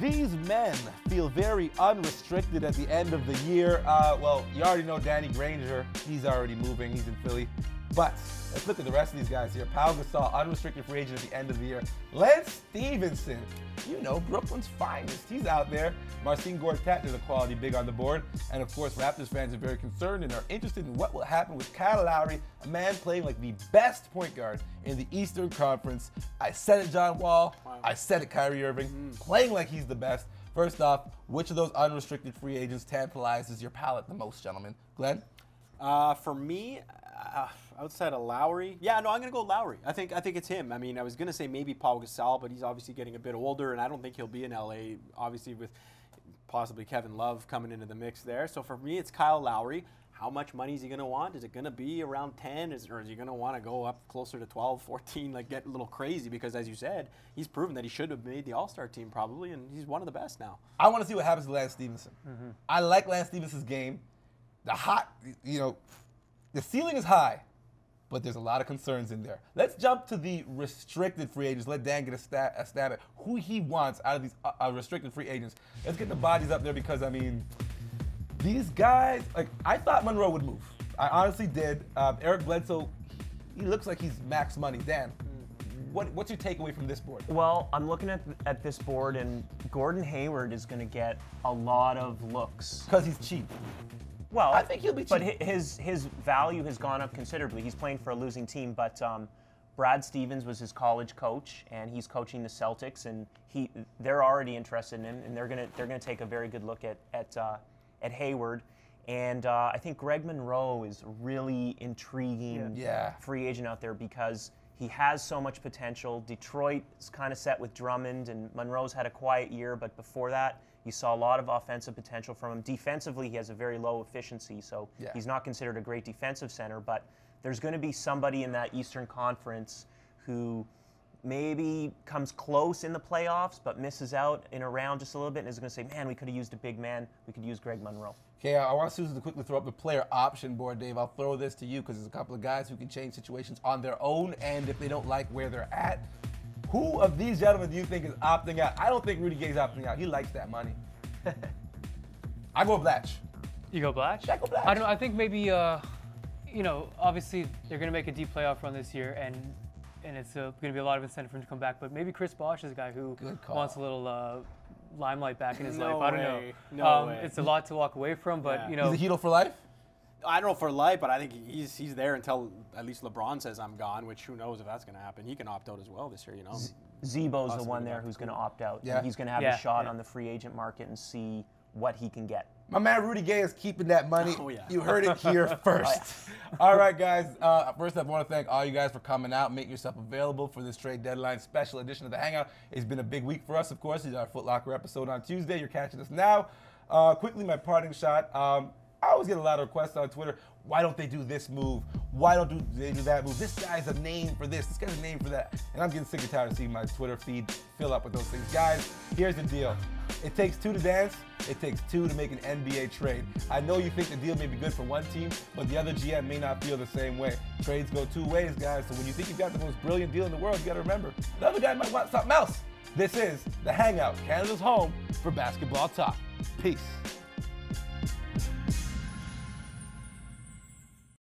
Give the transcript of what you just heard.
These men feel very unrestricted at the end of the year. Well, you already know Danny Granger. He's already moving. He's in Philly. But let's look at the rest of these guys here. Pau Gasol, unrestricted free agent at the end of the year. Lance Stevenson, you know, Brooklyn's finest. He's out there. Marcin Gortat is a quality big on the board. And of course, Raptors fans are very concerned and are interested in what will happen with Kyle Lowry, a man playing like the best point guard in the Eastern Conference. I said it, John Wall. Wow. I said it, Kyrie Irving. Playing like he's the best. First off, which of those unrestricted free agents tantalizes your palate the most, gentlemen? Glenn? For me, outside of Lowry, I'm going to go Lowry. I think it's him. I mean, I was going to say maybe Pau Gasol, but he's obviously getting a bit older, and I don't think he'll be in LA, obviously with possibly Kevin Love coming into the mix there. So for me, it's Kyle Lowry. How much money is he going to want? Is it going to be around 10, or is he going to want to go up closer to 12, 14, like get a little crazy? Because as you said, he's proven that he should have made the All-Star team probably, and he's one of the best now. I want to see what happens to Lance Stevenson. I like Lance Stevenson's game. The ceiling is high, but there's a lot of concerns in there. Let's jump to the restricted free agents. Let Dan get a stab at who he wants out of these restricted free agents. Let's get the bodies up there because, I mean, these guys, like, I thought Monroe would move. I honestly did. Eric Bledsoe, he looks like he's max money. Dan, what's your takeaway from this board? Well, I'm looking at this board, and Gordon Hayward is going to get a lot of looks. Because he's cheap. Well, I think he'll be cheap. But his value has gone up considerably. He's playing for a losing team, but Brad Stevens was his college coach, and he's coaching the Celtics, and they're already interested in him, and they're gonna take a very good look at Hayward. And I think Greg Monroe is really intriguing free agent out there because he has so much potential. Detroit is kind of set with Drummond, and Monroe's had a quiet year, but before that, you saw a lot of offensive potential from him. Defensively, he has a very low efficiency, so he's not considered a great defensive center, but there's going to be somebody in that Eastern Conference who maybe comes close in the playoffs, but misses out in a round just a little bit, and is going to say, man, we could have used a big man. We could use Greg Monroe. Okay, I want Susan to quickly throw up the player option board, Dave. I'll throw this to you because there's a couple of guys who can change situations on their own, and if they don't like where they're at. Who of these gentlemen do you think is opting out? I don't think Rudy Gay's opting out. He likes that money. I go Blatch. You go Blatch? I go Blatch. I don't know. I think maybe, obviously they're going to make a deep playoff run this year, and it's going to be a lot of incentive for him to come back. But maybe Chris Bosh is a guy who wants a little limelight back in his life. I don't know. No way. It's a lot to walk away from, but He's a Heatle for life? I don't know for life, but I think he's there until at least LeBron says I'm gone, which who knows if that's going to happen. He can opt out as well this year, you know. Zebo's the one there who's going to opt out. Yeah. He's going to have a shot on the free agent market and see what he can get. My man Rudy Gay is keeping that money. Oh, yeah. You heard it here first. All right, guys. First up, I want to thank all you guys for coming out. Make yourself available for this trade deadline special edition of The Hangout. It's been a big week for us, of course. It's our Foot Locker episode on Tuesday. You're catching us now. Quickly, my parting shot. I always get a lot of requests on Twitter. Why don't they do this move? Why don't they do that move? This guy's a name for this. This guy's a name for that. And I'm getting sick and tired of seeing my Twitter feed fill up with those things. Guys, here's the deal. It takes two to dance. It takes two to make an NBA trade. I know you think the deal may be good for one team, but the other GM may not feel the same way. Trades go two ways, guys. So when you think you've got the most brilliant deal in the world, you got to remember, the other guy might want something else. This is The Hangout, Canada's home for basketball talk. Peace.